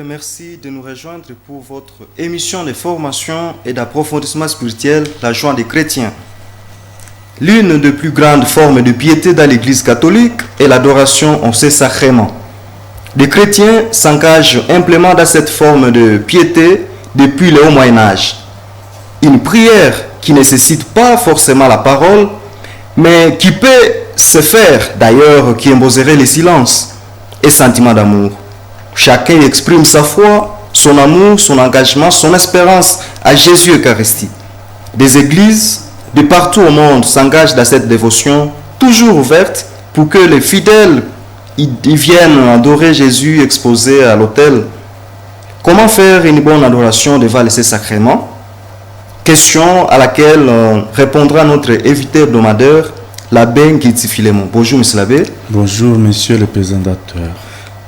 merci de nous rejoindre pour votre émission de formation et d'approfondissement spirituel, la joie des chrétiens. L'une des plus grandes formes de piété dans l'Église catholique est l'adoration en ses sacrements. Les chrétiens s'engagent amplement dans cette forme de piété depuis le haut Moyen-Âge. Une prière qui ne nécessite pas forcément la parole, mais qui peut se faire, d'ailleurs, qui imposerait le silence et sentiment d'amour. Chacun exprime sa foi, son amour, son engagement, son espérance à Jésus Eucharistie. Des églises de partout au monde s'engagent dans cette dévotion, toujours ouverte, pour que les fidèles y viennent adorer Jésus exposé à l'autel. Comment faire une bonne adoration devant ces sacrements? Question à laquelle répondra notre invité hebdomadaire, l'abbé Ngiti Philémon. Bonjour, monsieur l'abbé. Bonjour, monsieur le présentateur.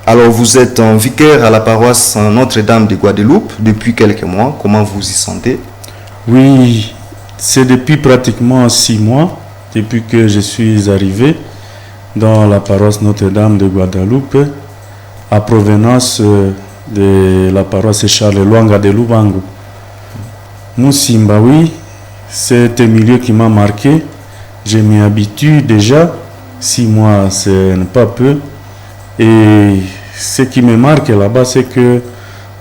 Alors, vous êtes un vicaire à la paroisse Notre-Dame de Guadeloupe depuis quelques mois. Comment vous y sentez? Oui, c'est depuis pratiquement 6 mois, depuis que je suis arrivé dans la paroisse Notre-Dame de Guadeloupe, à provenance de la paroisse Charles Luanga de Lubango. Moussimba, oui, c'est un milieu qui m'a marqué. Je m'y habitue déjà. 6 mois, ce n'est pas peu. Et ce qui me marque là-bas, c'est que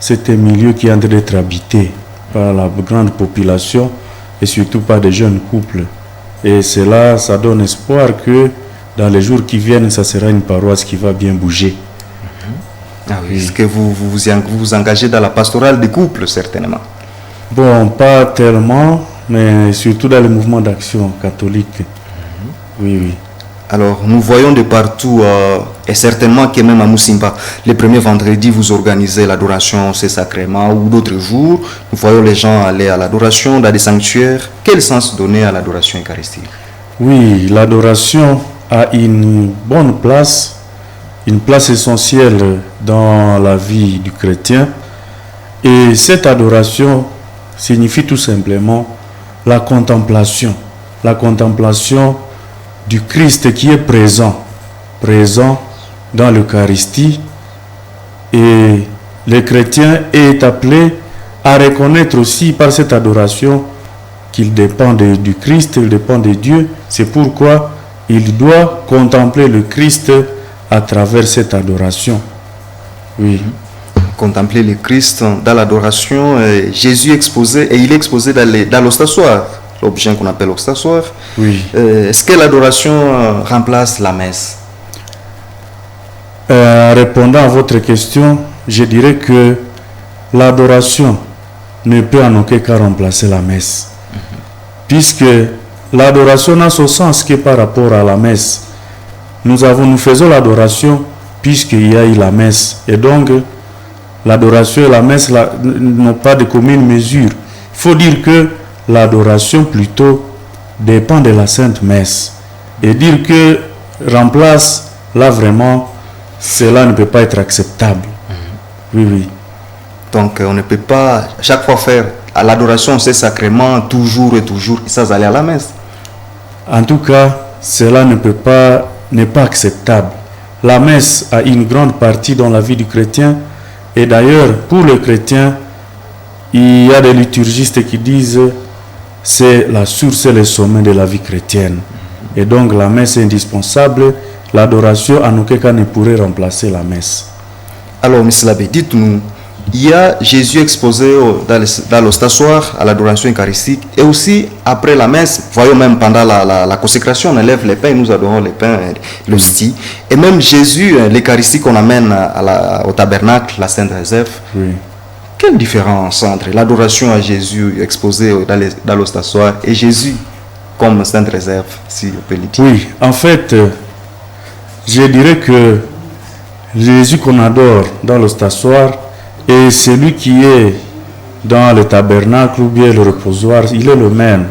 c'est un milieu qui est en train d'être habité par la grande population et surtout par des jeunes couples. Et cela, ça donne espoir que dans les jours qui viennent, ça sera une paroisse qui va bien bouger. Ah oui. Est-ce que vous vous engagez dans la pastorale des couples, certainement? Bon, pas tellement, mais surtout dans le mouvement d'action catholique. Oui, oui. Alors, nous voyons de partout, et certainement que même à Moussimba, les premiers vendredis, vous organisez l'adoration, ces sacrements, ou d'autres jours, nous voyons les gens aller à l'adoration dans des sanctuaires. Quel sens donner à l'adoration eucharistique? Oui, l'adoration a une bonne place, une place essentielle dans la vie du chrétien. Et cette adoration signifie tout simplement la contemplation du Christ qui est présent dans l'Eucharistie. Et le chrétien est appelé à reconnaître aussi par cette adoration qu'il dépend du Christ, il dépend de Dieu. C'est pourquoi il doit contempler le Christ à travers cette adoration. Oui. Contempler le Christ dans l'adoration, Jésus exposé, et il est exposé dans l'ostasoir, l'objet qu'on appelle l'ostasoir. Oui. Est-ce que l'adoration remplace la messe? Répondant à votre question, je dirais que l'adoration ne peut en aucun cas remplacer la messe. Puisque l'adoration n'a son sens que par rapport à la messe. Nous faisons l'adoration puisqu'il y a eu la messe. Et donc, l'adoration et la messe n'ont pas de commune mesure. Il faut dire que l'adoration plutôt dépend de la Sainte Messe. Et dire que remplace, là vraiment, cela ne peut pas être acceptable. Oui, oui. Donc on ne peut pas chaque fois faire à l'adoration ces sacrements toujours et toujours sans aller à la messe. En tout cas, cela n'est pas acceptable. La messe a une grande partie dans la vie du chrétien. Et d'ailleurs, pour le chrétien, il y a des liturgistes qui disent c'est la source et le sommet de la vie chrétienne. Et donc la messe est indispensable. L'adoration en aucun cas ne pourrait remplacer la messe. Alors, M. l'abbé, dites-nous, il y a Jésus exposé dans l'ostasoir à l'adoration eucharistique et aussi après la messe, voyons même pendant la consécration, on élève les pains et nous adorons les pains, l'hostie. Et même Jésus, l'Eucharistie qu'on amène au tabernacle, la Sainte Réserve. Oui. Quelle différence entre l'adoration à Jésus exposée dans l'ostasoir et Jésus comme Sainte Réserve, si on peut le dire? Oui, en fait, je dirais que Jésus qu'on adore dans l'ostasoir et celui qui est dans le tabernacle ou bien le reposoir, il est le même.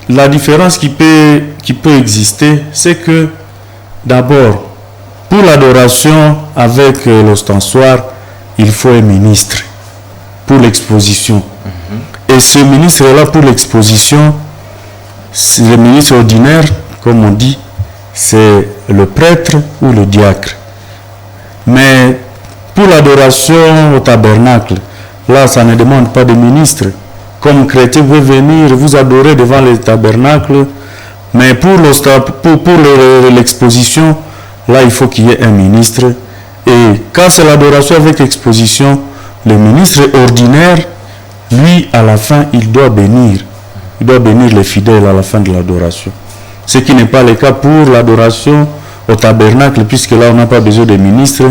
La différence qui peut exister, c'est que d'abord, pour l'adoration avec l'ostensoir, il faut un ministre pour l'exposition. Et ce ministre-là pour l'exposition, c'est le ministre ordinaire, comme on dit, c'est le prêtre ou le diacre. Mais Pour l'adoration au tabernacle, là, ça ne demande pas de ministre. Comme chrétien, vous pouvez venir vous adorer devant le tabernacle, mais pour l'exposition, là, il faut qu'il y ait un ministre. Et quand c'est l'adoration avec exposition, le ministre ordinaire, lui, à la fin, il doit bénir. Il doit bénir les fidèles à la fin de l'adoration. Ce qui n'est pas le cas pour l'adoration au tabernacle, puisque là, on n'a pas besoin de ministre.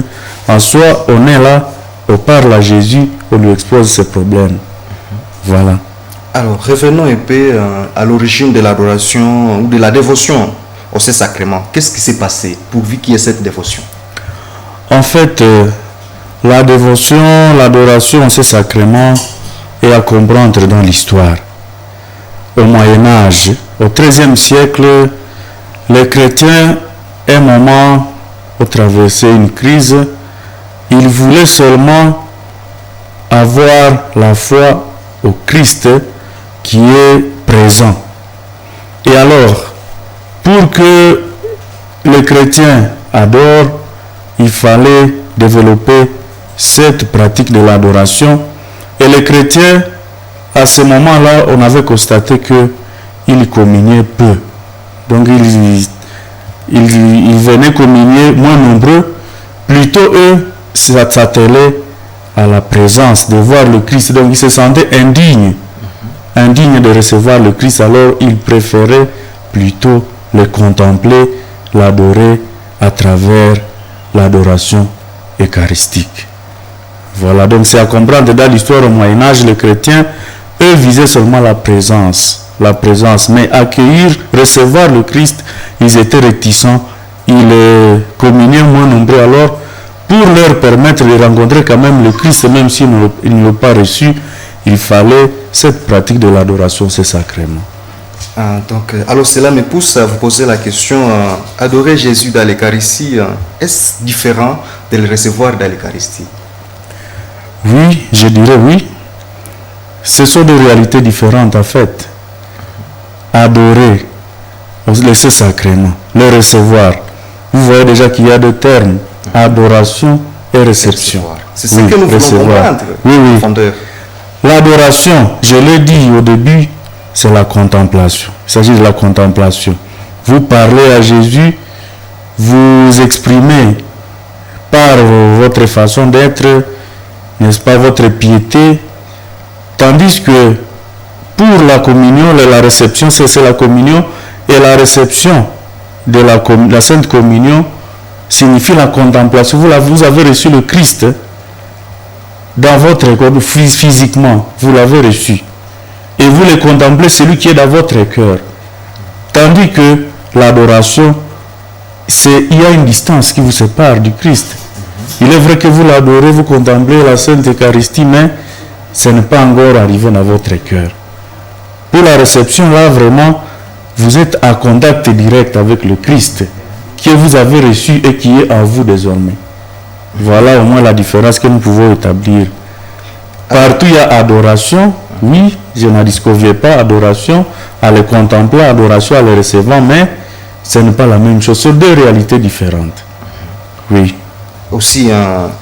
En soi, on est là, on parle à Jésus, on lui expose ses problèmes. Voilà. Alors, revenons un peu à l'origine de l'adoration ou de la dévotion au Saint-Sacrement. Qu'est-ce qui s'est passé pourvu qu'il y ait cette dévotion? En fait, la dévotion, l'adoration au Saint-Sacrement est à comprendre dans l'histoire. Au Moyen-Âge, au XIIIe siècle, les chrétiens, un moment, ont traversé une crise. Ils voulaient seulement avoir la foi au Christ qui est présent. Et alors, pour que les chrétiens adorent, il fallait développer cette pratique de l'adoration. Et les chrétiens, à ce moment-là, on avait constaté qu'ils communiaient peu. Donc, ils venaient communier moins nombreux. Plutôt, eux, s'atteler à la présence, de voir le Christ. Donc, ils se sentaient indignes de recevoir le Christ. Alors, ils préféraient plutôt le contempler, l'adorer à travers l'adoration eucharistique. Voilà, donc c'est à comprendre dans l'histoire au Moyen-Âge, les chrétiens, eux visaient seulement la présence, mais accueillir, recevoir le Christ, ils étaient réticents, ils communiaient moins nombreux. Alors, pour leur permettre de rencontrer quand même le Christ, même s'ils ne l'ont pas reçu, il fallait cette pratique de l'adoration, c'est sacrément. Alors cela me pousse à vous poser la question, adorer Jésus dans l'Eucharistie, est-ce différent de le recevoir dans l'Eucharistie? Oui, je dirais oui. Ce sont des réalités différentes en fait. Adorer, le Saint-Sacrement, le recevoir. Vous voyez déjà qu'il y a deux termes, adoration et réception. C'est ce que nous voulons comprendre. Oui. L'adoration, je l'ai dit au début, c'est la contemplation. Il s'agit de la contemplation. Vous parlez à Jésus, vous exprimez par votre façon d'être, n'est-ce pas, votre piété, tandis que pour la communion, la réception, c'est la communion, et la réception de la Sainte Communion signifie la contemplation. Vous avez reçu le Christ dans votre corps, physiquement, vous l'avez reçu. Et vous le contemplez, celui qui est dans votre cœur. Tandis que l'adoration, il y a une distance qui vous sépare du Christ. Il est vrai que vous l'adorez, vous contemplez la Sainte Eucharistie, mais ce n'est pas encore arrivé dans votre cœur. Pour la réception, là, vraiment, vous êtes en contact direct avec le Christ que vous avez reçu et qui est en vous désormais. Voilà au moins la différence que nous pouvons établir. Partout il y a adoration, oui, je n'en disconviens pas, adoration, à le contempler, adoration, à le recevoir, mais ce n'est pas la même chose, ce sont deux réalités différentes. Oui. Aussi,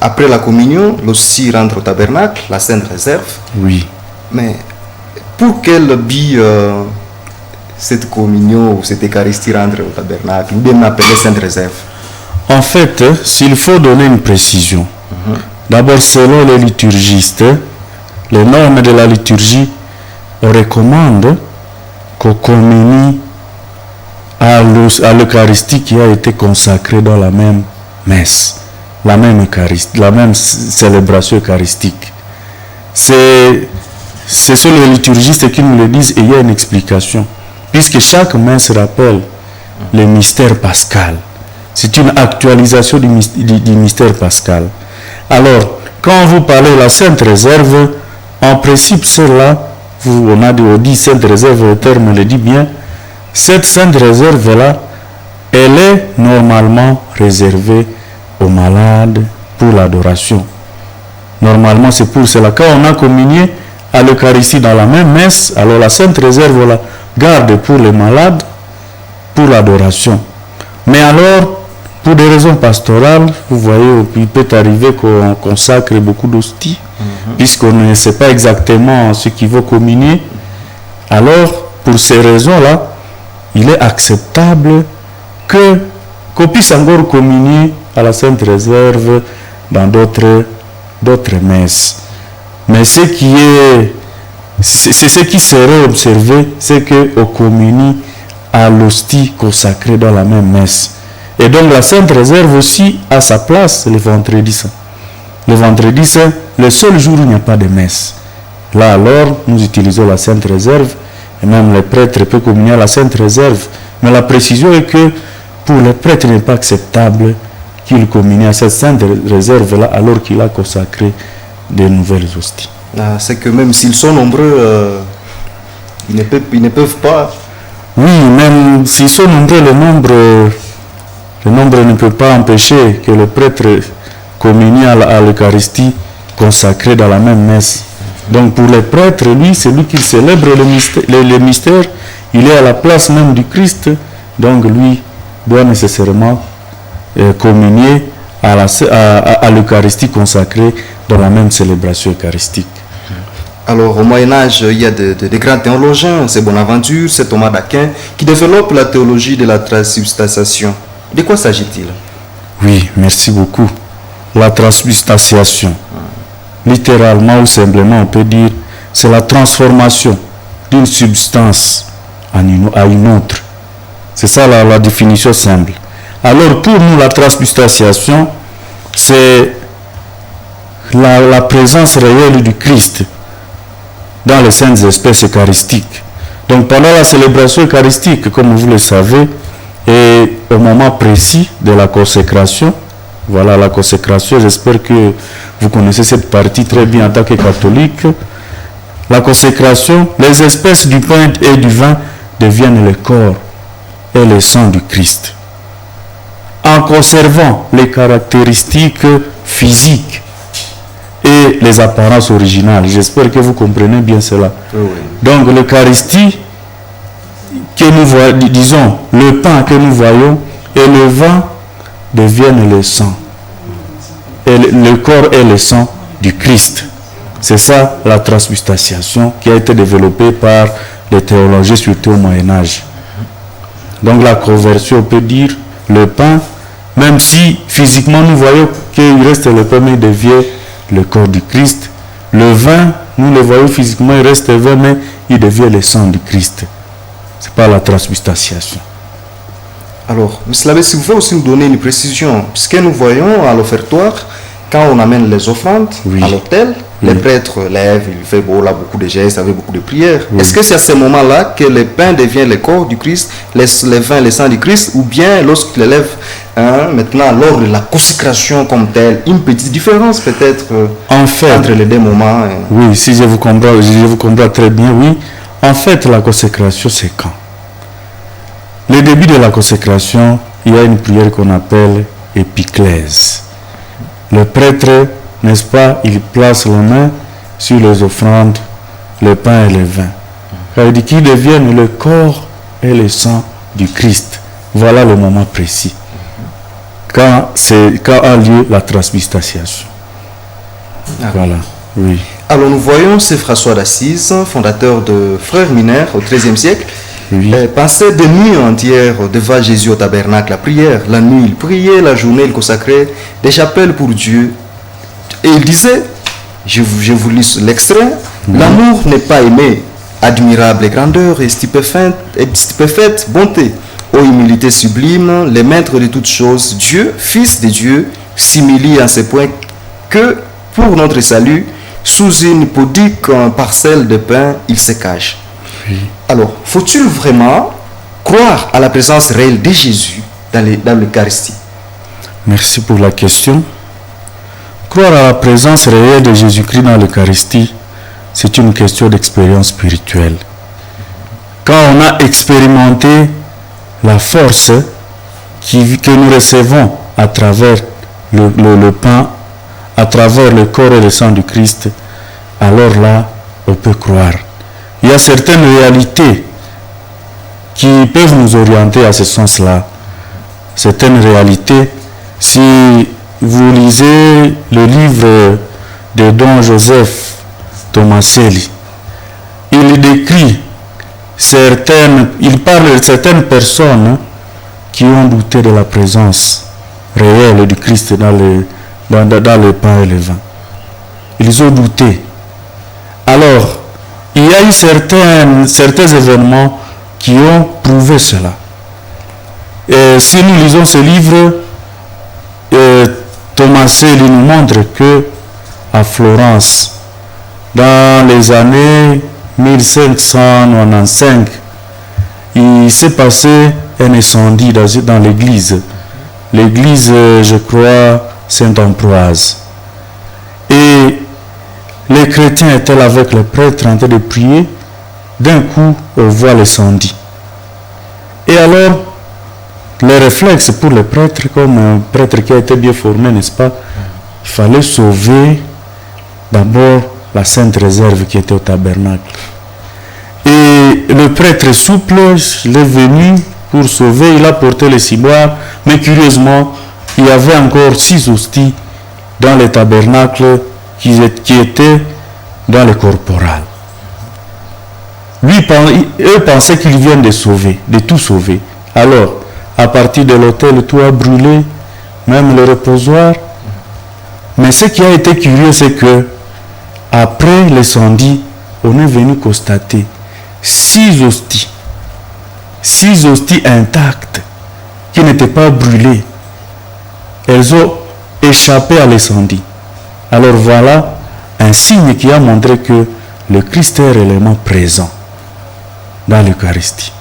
après la communion, l'hostie rentre au tabernacle, la Sainte Réserve. Oui. Mais pour quel but cette communion ou cette Eucharistie rentre au tabernacle, ou bien appelée Sainte Réserve? En fait, s'il faut donner une précision, d'abord selon les liturgistes, les normes de la liturgie, on recommande qu'on communie à l'Eucharistie qui a été consacrée dans la même messe, la même Eucharistie, la même célébration eucharistique. Ce sont les liturgistes qui nous le disent et il y a une explication. Puisque chaque messe rappelle le mystère pascal. C'est une actualisation du mystère pascal. Alors, quand vous parlez de la Sainte Réserve, en principe, celle-là, on a dit Sainte Réserve, le terme le dit bien, cette Sainte Réserve-là, elle est normalement réservée aux malades pour l'adoration. Normalement, c'est pour cela. Quand on a communié à l'Eucharistie dans la même messe, alors la Sainte Réserve, la garde pour les malades, pour l'adoration. Mais alors, Pour des raisons pastorales, vous voyez, il peut arriver qu'on consacre beaucoup d'hosties, puisqu'on ne sait pas exactement ce qu'il veut communier. Alors, pour ces raisons-là, il est acceptable qu'on puisse encore communier à la Sainte Réserve dans d'autres messes. Mais ce qui serait observé, c'est qu'on communie à l'hostie consacrée dans la même messe. Et donc la Sainte Réserve aussi a sa place le vendredi saint. Le vendredi saint, le seul jour où il n'y a pas de messe. Là alors, nous utilisons la Sainte Réserve, et même les prêtres peuvent communier à la Sainte Réserve. Mais la précision est que pour les prêtres, il n'est pas acceptable qu'il communie à cette Sainte Réserve-là alors qu'il a consacré de nouvelles hosties. C'est que même s'ils sont nombreux, ils ne peuvent pas. Oui, même s'ils sont nombreux, le nombre ne peut pas empêcher que le prêtre communie à l'Eucharistie consacrée dans la même messe. Donc pour les prêtres, lui, c'est lui qui célèbre le mystère, il est à la place même du Christ, donc lui doit nécessairement communier à l'Eucharistie consacrée dans la même célébration eucharistique. Alors au Moyen-Âge, il y a de grands théologiens, c'est Bonaventure, c'est Thomas d'Aquin, qui développent la théologie de la transubstantiation. De quoi s'agit-il? Oui, merci beaucoup. La transubstantiation, littéralement ou simplement, on peut dire, c'est la transformation d'une substance à une autre. C'est ça la définition simple. Alors pour nous, la transubstantiation, c'est la présence réelle du Christ dans les saintes espèces eucharistiques. Donc pendant la célébration eucharistique, comme vous le savez, et au moment précis de la consécration, voilà la consécration, j'espère que vous connaissez cette partie très bien en tant que catholique. La consécration, les espèces du pain et du vin deviennent le corps et le sang du Christ. En conservant les caractéristiques physiques et les apparences originales. J'espère que vous comprenez bien cela. Oui. Donc l'Eucharistie, que nous voyons, disons, le pain que nous voyons et le vin deviennent le sang. Et le corps et le sang du Christ. C'est ça la transubstantiation qui a été développée par les théologiens, surtout au Moyen-Âge. Donc la conversion, on peut dire, le pain, même si physiquement nous voyons qu'il reste le pain, mais il devient le corps du Christ. Le vin, nous le voyons physiquement, il reste vin, mais il devient le sang du Christ. C'est pas la transubstantiation. Alors, M. l'abbé, si vous pouvez aussi nous donner une précision, puisque nous voyons à l'offertoire, quand on amène les offrandes à l'autel, les prêtres lèvent, il fait là beaucoup de gestes, avec beaucoup de prières. Est-ce que c'est à ce moment-là que le pain devient le corps du Christ, les vins, le sang du Christ, ou bien lorsqu'il élève maintenant lors de la consécration comme telle, une petite différence peut-être entre les deux moments? Oui, si je vous comprends très bien, oui. En fait, la consécration, c'est quand? Le début de la consécration, il y a une prière qu'on appelle épiclèse. Le prêtre, n'est-ce pas, il place la main sur les offrandes, le pain et le vin. Il dit qu'ils deviennent le corps et le sang du Christ. Voilà le moment précis. Quand a lieu la transubstantiation. Voilà, oui. Alors nous voyons, c'est François d'Assise, fondateur de Frères Mineurs au XIIIe siècle, passait des nuits entières devant Jésus au tabernacle, la prière. La nuit, il priait, la journée, il consacrait des chapelles pour Dieu. Et il disait, je vous lis l'extrait, l'amour n'est pas aimé, admirable grandeur et stupéfaite bonté, ô humilité sublime, les maîtres de toutes choses, Dieu, Fils de Dieu, s'humilie en ce point que, pour notre salut, sous une pudique parcelle de pain, il se cache. Oui. Alors, faut-il vraiment croire à la présence réelle de Jésus dans l'Eucharistie? Merci pour la question. Croire à la présence réelle de Jésus-Christ dans l'Eucharistie, c'est une question d'expérience spirituelle. Quand on a expérimenté la force que nous recevons à travers le pain, à travers le corps et le sang du Christ, alors là, on peut croire. Il y a certaines réalités qui peuvent nous orienter à ce sens-là. certaines réalités. Si vous lisez le livre de Don Joseph Tomaselli, il décrit il parle de certaines personnes qui ont douté de la présence réelle du Christ dans le pain et le vin. Ils ont douté. Alors, il y a eu certains événements qui ont prouvé cela. Et si nous lisons ce livre, Tomaselli nous montre que à Florence, dans les années 1595, il s'est passé un incendie dans l'église. L'église, je crois, Saint-Ambroise. Et les chrétiens étaient là avec le prêtre en train de prier. D'un coup, on voit l'incendie. Et alors, les réflexes pour le prêtre, comme un prêtre qui a été bien formé, n'est-ce pas, il fallait sauver d'abord la sainte réserve qui était au tabernacle. Et le prêtre souple, il est venu pour sauver, il a porté les ciboires, mais curieusement, il y avait encore 6 hosties dans le tabernacle qui étaient dans le corporal. Eux pensaient qu'ils viennent de sauver, de tout sauver. Alors, à partir de l'autel, tout a brûlé, même le reposoir. Mais ce qui a été curieux, c'est que après l'incendie, on est venu constater 6 hosties intactes qui n'étaient pas brûlées. Elles ont échappé à l'incendie. Alors voilà un signe qui a montré que le Christ est réellement présent dans l'Eucharistie.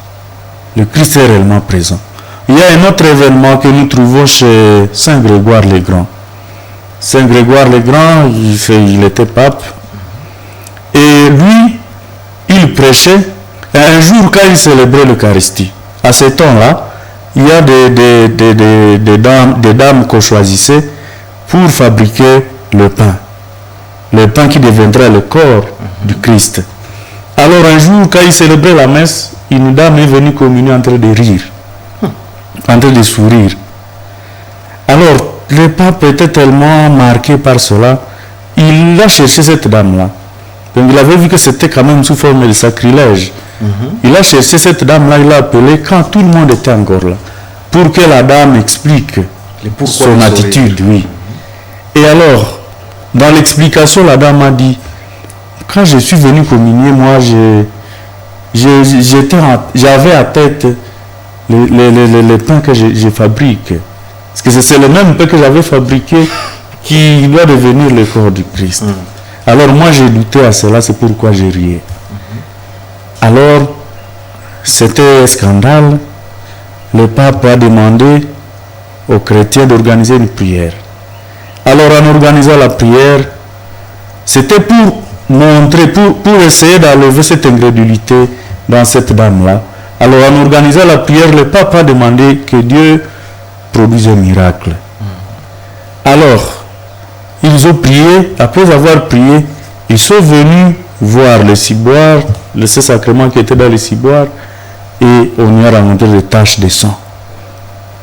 Le Christ est réellement présent. Il y a un autre événement que nous trouvons chez Saint Grégoire le Grand. Saint Grégoire le Grand, il était pape. Et lui, il prêchait. Et un jour, quand il célébrait l'Eucharistie, à ce temps-là, il y a des dames qu'on choisissait pour fabriquer le pain. Le pain qui deviendrait le corps du Christ. Alors un jour, quand il célébrait la messe, une dame est venue communier en train de rire, en train de sourire. Alors, le pape était tellement marqué par cela, il a cherché cette dame-là. Donc il avait vu que c'était quand même sous forme de sacrilège. Il a cherché cette dame-là, il l'a appelée quand tout le monde était encore là, pour que la dame explique son attitude, oui. Et alors, dans l'explication, la dame a dit, quand je suis venu communier, moi, j'avais à tête les pains que je fabrique. Parce que c'est le même pain que j'avais fabriqué qui doit devenir le corps du Christ. Alors moi, j'ai douté à cela, c'est pourquoi j'ai riais. Alors, c'était un scandale. Le pape a demandé aux chrétiens d'organiser une prière. Alors, en organisant la prière, c'était pour montrer, pour essayer d'enlever cette incrédulité dans cette dame-là. Alors, en organisant la prière, le pape a demandé que Dieu produise un miracle. Alors, ils ont prié. Après avoir prié, ils sont venus voir le ciboire, le Saint-Sacrement qui était dans le ciboire, et on y a rencontré des taches de sang.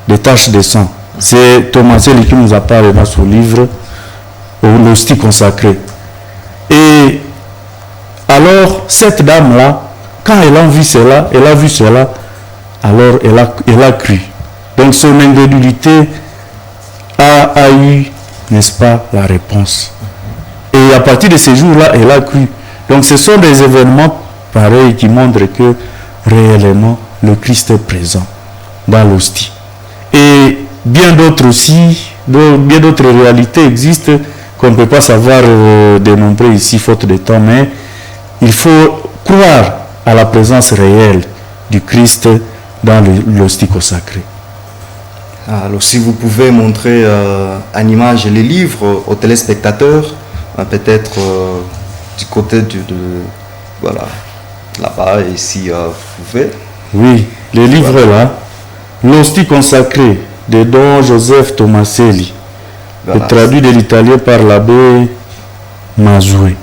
Des taches de sang. C'est Tomaselli qui nous a parlé dans son livre, l'hostie consacrée. Et alors, cette dame-là, quand elle a vu cela, alors elle a cru. Donc son incrédulité a eu, n'est-ce pas, la réponse. Et à partir de ce jour-là, elle a cru. Donc ce sont des événements pareils qui montrent que réellement le Christ est présent dans l'hostie. Et bien d'autres aussi, bien d'autres réalités existent qu'on ne peut pas savoir dénombrer ici faute de temps, mais il faut croire à la présence réelle du Christ dans l'hostie consacrée. Alors si vous pouvez montrer en image les livres aux téléspectateurs, peut-être du côté voilà, là-bas, et si vous pouvez. Oui, les livres voilà. Là, l'hostie consacrée de Don Joseph Tomaselli, voilà. Traduit de l'italien par l'abbé Mazoué.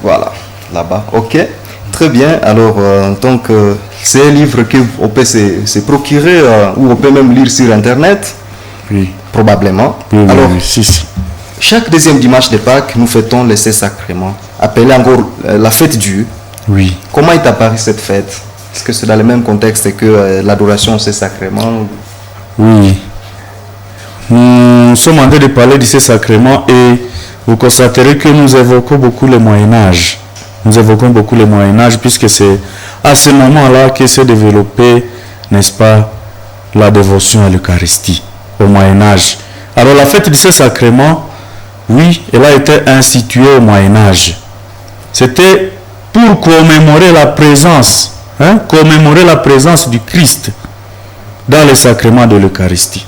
Voilà, là-bas, ok. Très bien. Alors, donc, c'est un livre qu'on peut se procurer ou on peut même lire sur Internet. Oui. Probablement. Oui, oui, Alors, oui, si. chaque deuxième dimanche de Pâques, nous fêtons les Saints Sacrements, appelée encore la fête Dieu. Oui. Comment est apparue cette fête? Est-ce que c'est dans le même contexte que l'adoration aux Saints Sacrements? Oui. Nous sommes en train de parler de ces sacrements et vous constaterez que nous évoquons beaucoup le Moyen-Âge. Nous évoquons beaucoup le Moyen-Âge puisque c'est à ce moment-là que s'est développée, n'est-ce pas, la dévotion à l'Eucharistie, au Moyen-Âge. Alors la fête de ces sacrements, oui, elle a été instituée au Moyen-Âge. C'était pour commémorer la présence, commémorer la présence du Christ dans les sacrements de l'Eucharistie.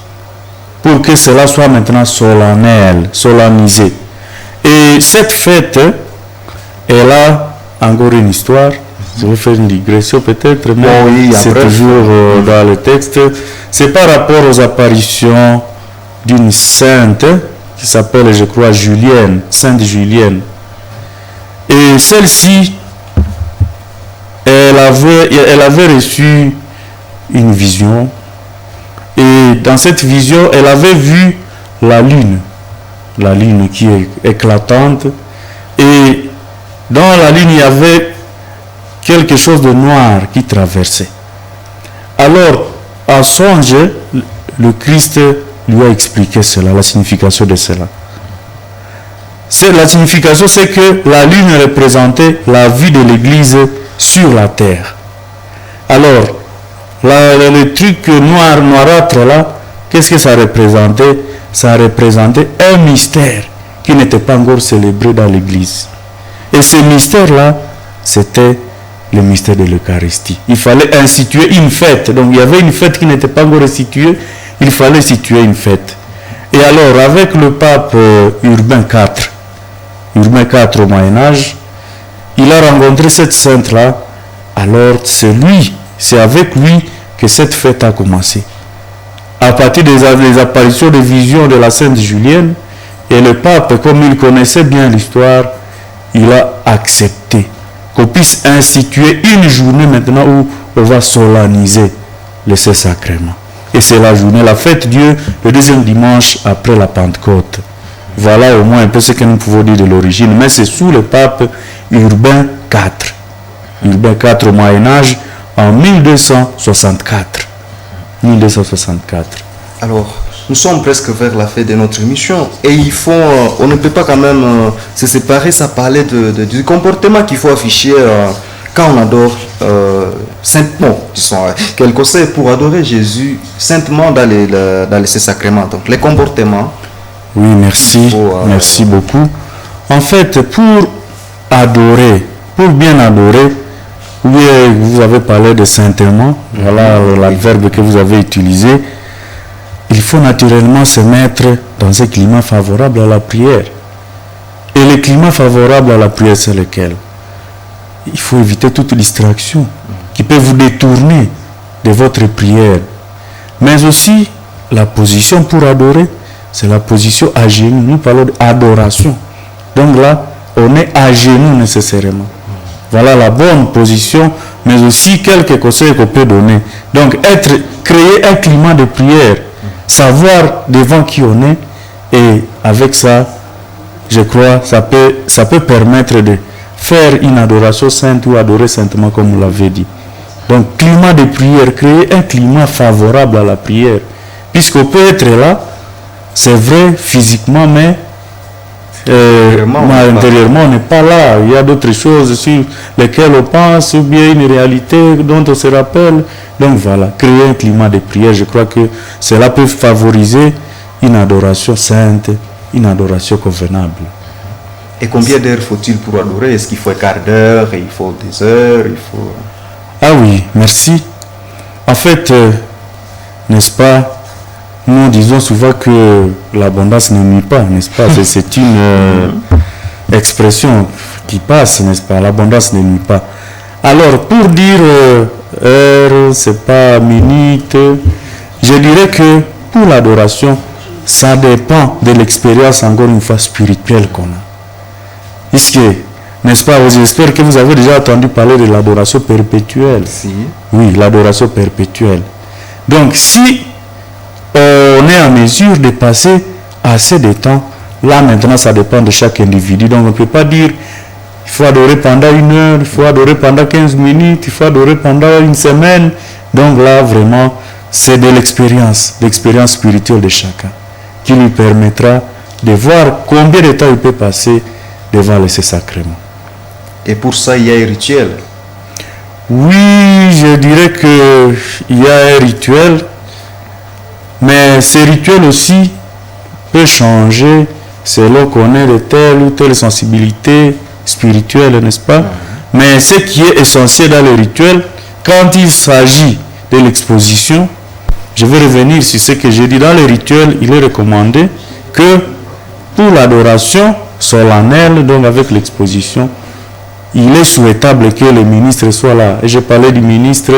Pour que cela soit maintenant solennel, solennisé. Et cette fête, elle a encore une histoire. Je vais faire une digression peut-être, mais oui, c'est toujours dans le texte. C'est par rapport aux apparitions d'une sainte qui s'appelle, je crois, Julienne, Sainte Julienne. Et celle-ci, elle avait reçu une vision. Et dans cette vision, elle avait vu la lune qui est éclatante. Et dans la lune, il y avait quelque chose de noir qui traversait. Alors, en songe, le Christ lui a expliqué cela, la signification de cela. La signification, c'est que la lune représentait la vie de l'Église sur la terre. Alors, le truc noirâtre là, qu'est-ce que ça représentait? Ça représentait un mystère qui n'était pas encore célébré dans l'Église. Et ce mystère-là, c'était le mystère de l'Eucharistie. Il fallait instituer une fête. Donc il y avait une fête qui n'était pas encore instituée, il fallait instituer une fête. Et alors, avec le pape Urbain IV au Moyen-Âge, il a rencontré cette sainte-là. Alors c'est avec lui que cette fête a commencé. À partir des apparitions, des visions de la Sainte Julienne, et le pape, comme il connaissait bien l'histoire, il a accepté qu'on puisse instituer une journée maintenant où on va solenniser les Saints Sacrements. Et c'est la journée, la fête Dieu, le deuxième dimanche après la Pentecôte. Voilà au moins un peu ce que nous pouvons dire de l'origine, mais c'est sous le pape Urbain IV. Urbain IV au Moyen-Âge, en 1264. 1264. Alors, nous sommes presque vers la fin de notre émission et on ne peut pas quand même se séparer sans parler du comportement qu'il faut afficher quand on adore saintement. Quel conseil pour adorer Jésus saintement dans les sacrements. Donc, les comportements. Oui, merci. Merci beaucoup. En fait, pour bien adorer, oui, vous avez parlé de saintement, voilà l'adverbe que vous avez utilisé. Il faut naturellement se mettre dans un climat favorable à la prière. Et le climat favorable à la prière, c'est lequel? Il faut éviter toute distraction qui peut vous détourner de votre prière. Mais aussi, la position pour adorer, c'est la position à genoux. Nous parlons d'adoration. Donc là, on est à genoux nécessairement. Voilà la bonne position, mais aussi quelques conseils qu'on peut donner. Donc, créer un climat de prière, savoir devant qui on est, et avec ça, je crois, ça peut permettre de faire une adoration sainte ou adorer saintement, comme vous l'avez dit. Donc, climat de prière, créer un climat favorable à la prière, puisqu'on peut être là, c'est vrai physiquement, mais intérieurement, on n'est pas là. Il y a d'autres choses sur lesquelles on pense, ou bien une réalité dont on se rappelle. Donc voilà, créer un climat de prière, je crois que cela peut favoriser une adoration sainte, une adoration convenable. Et combien d'heures faut-il pour adorer? Est-ce qu'il faut un quart d'heure, il faut des heures, Ah oui, merci. En fait, n'est-ce pas, nous disons souvent que l'abondance ne nuit pas, n'est-ce pas? C'est une expression qui passe, n'est-ce pas? L'abondance ne nuit pas. Alors, pour dire heure, c'est pas minute, je dirais que pour l'adoration, ça dépend de l'expérience, encore une fois, spirituelle qu'on a. Puisque N'est-ce pas? J'espère que vous avez déjà entendu parler de l'adoration perpétuelle. Si. Oui, l'adoration perpétuelle. Donc, si on est en mesure de passer assez de temps, là maintenant, ça dépend de chaque individu. Donc, on ne peut pas dire il faut adorer pendant 1 heure, il faut adorer pendant 15 minutes, il faut adorer pendant 1 semaine. Donc là, vraiment, c'est de l'expérience spirituelle de chacun qui lui permettra de voir combien de temps il peut passer devant ces sacrements. Et pour ça, il y a un rituel. Oui, je dirais qu'il y a un rituel, mais ce rituel aussi peut changer selon qu'on ait de telle ou telle sensibilité spirituelle, n'est-ce pas? Mais ce qui est essentiel dans le rituel, quand il s'agit de l'exposition, je vais revenir sur ce que j'ai dit. Dans le rituel, il est recommandé que pour l'adoration solennelle, donc avec l'exposition, il est souhaitable que le ministre soit là. Et je parlais du ministre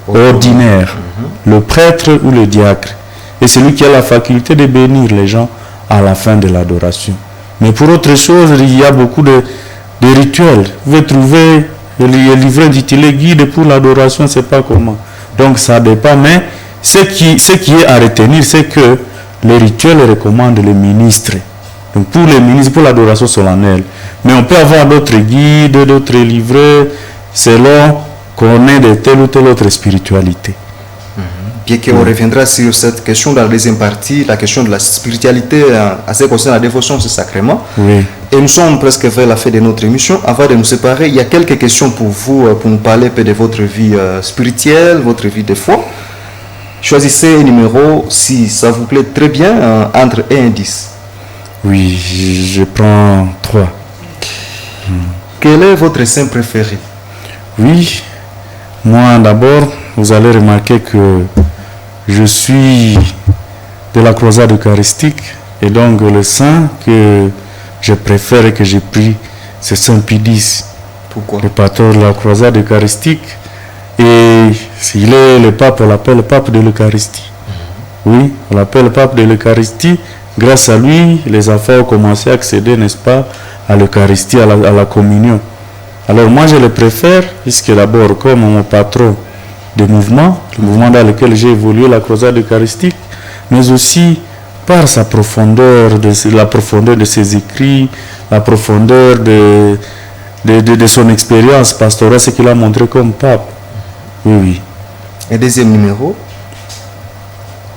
ordinaire, le prêtre ou le diacre. Et celui qui a la faculté de bénir les gens à la fin de l'adoration. Mais pour autre chose, il y a beaucoup de rituels. Vous pouvez trouver le livret intitulé Guide pour l'adoration, je ne sais pas comment. Donc ça dépend. Mais ce qui est à retenir, c'est que les rituels recommandent le ministre. Donc pour les ministres, pour l'adoration solennelle. Mais on peut avoir d'autres guides, d'autres livrets, selon qu'on ait de telle ou telle autre spiritualité. Bien qu'on reviendra sur cette question dans la deuxième partie, la question de la spiritualité à ce qui concerne la dévotion, ce sacrement. Oui. Et nous sommes presque vers la fin de notre émission. Avant de nous séparer, il y a quelques questions pour vous, pour nous parler un peu de votre vie spirituelle, votre vie de foi. Choisissez un numéro, si ça vous plaît très bien, entre 1 et 10. Oui, je prends 3. Quel est votre saint préféré? Oui, moi d'abord, vous allez remarquer que je suis de la croisade eucharistique et donc le saint que je préfère et que j'ai pris, c'est Saint Pie X. Pourquoi? Le patron de la croisade eucharistique. Et il est le pape, on l'appelle le pape de l'Eucharistie. Oui, on l'appelle le pape de l'Eucharistie. Grâce à lui, les enfants ont commencé à accéder, n'est-ce pas, à l'Eucharistie, à la communion. Alors moi, je le préfère, puisque d'abord, comme mon patron de mouvement, le mouvement dans lequel j'ai évolué, la croisade eucharistique, mais aussi par sa profondeur, la profondeur de ses écrits, la profondeur de son expérience pastorale, ce qu'il a montré comme pape. Oui, oui. Et deuxième numéro?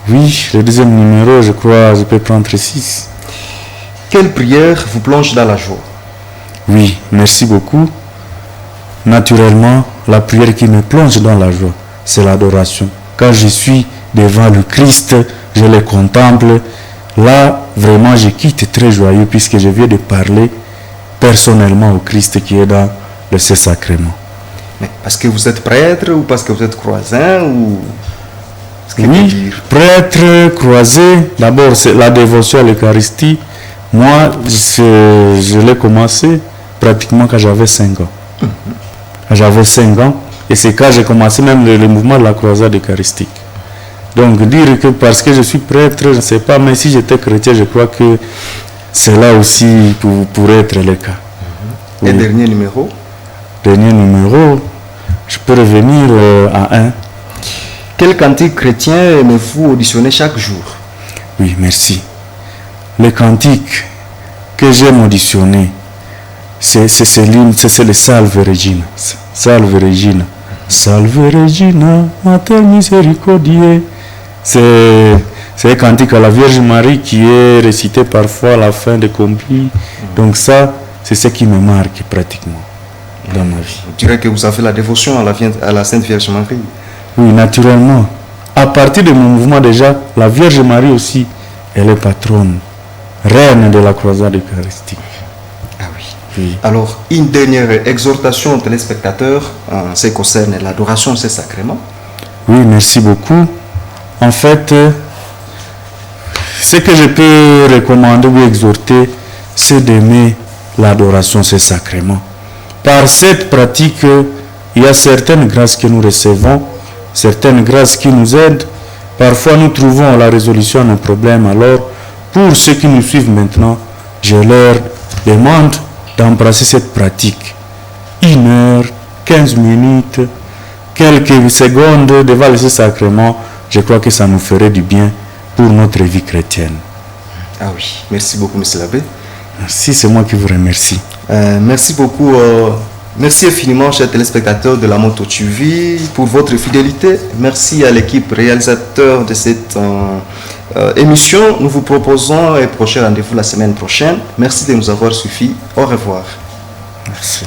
Oui, le deuxième numéro, je crois, je peux prendre 6. Quelle prière vous plonge dans la joie? Oui, merci beaucoup. Naturellement, la prière qui me plonge dans la joie, c'est l'adoration. Quand je suis devant le Christ, je le contemple. Là, vraiment, je quitte très joyeux puisque je viens de parler personnellement au Christ qui est dans le Saint-Sacrement. Mais parce que vous êtes prêtre ou parce que vous êtes croisant ou... Oui, prêtre, croisé, d'abord c'est la dévotion à l'Eucharistie. Moi, je l'ai commencé pratiquement quand j'avais 5 ans. Quand j'avais 5 ans, et c'est quand j'ai commencé même le mouvement de la croisade eucharistique. Donc dire que parce que je suis prêtre, je ne sais pas, mais si j'étais chrétien, je crois que c'est là aussi pour être le cas. Et oui. Dernier numéro? Dernier numéro, je peux revenir à 1. Quel cantique chrétien aimez-vous auditionner chaque jour? Oui, merci. Le cantique que j'aime auditionner, c'est le Salve Regina. Salve Regina. Salve Regina, Mater Misericordiae. C'est un cantique à la Vierge Marie qui est récité parfois à la fin des complis. Donc ça, c'est ce qui me marque pratiquement dans ma vie. Je dirais que vous avez la dévotion à la Sainte Vierge Marie. Oui, naturellement. À partir de mon mouvement déjà, la Vierge Marie aussi, elle est patronne, reine de la croisade eucharistique. Ah oui. Oui. Alors, une dernière exhortation aux téléspectateurs en ce qui concerne l'adoration de ces sacrements. Oui, merci beaucoup. En fait, ce que je peux recommander ou exhorter, c'est d'aimer l'adoration de ces sacrements. Par cette pratique, il y a certaines grâces que nous recevons, certaines grâces qui nous aident. Parfois, nous trouvons la résolution à nos problèmes. Alors, pour ceux qui nous suivent maintenant, je leur demande d'embrasser cette pratique. 1 heure, 15 minutes, quelques secondes devant le sacrement, je crois que ça nous ferait du bien pour notre vie chrétienne. Ah oui, merci beaucoup, monsieur l'abbé. Merci, c'est moi qui vous remercie. Merci beaucoup. Merci infiniment, chers téléspectateurs de la Moto TV, pour votre fidélité. Merci à l'équipe réalisateur de cette émission. Nous vous proposons un prochain rendez-vous la semaine prochaine. Merci de nous avoir suivis. Au revoir. Merci.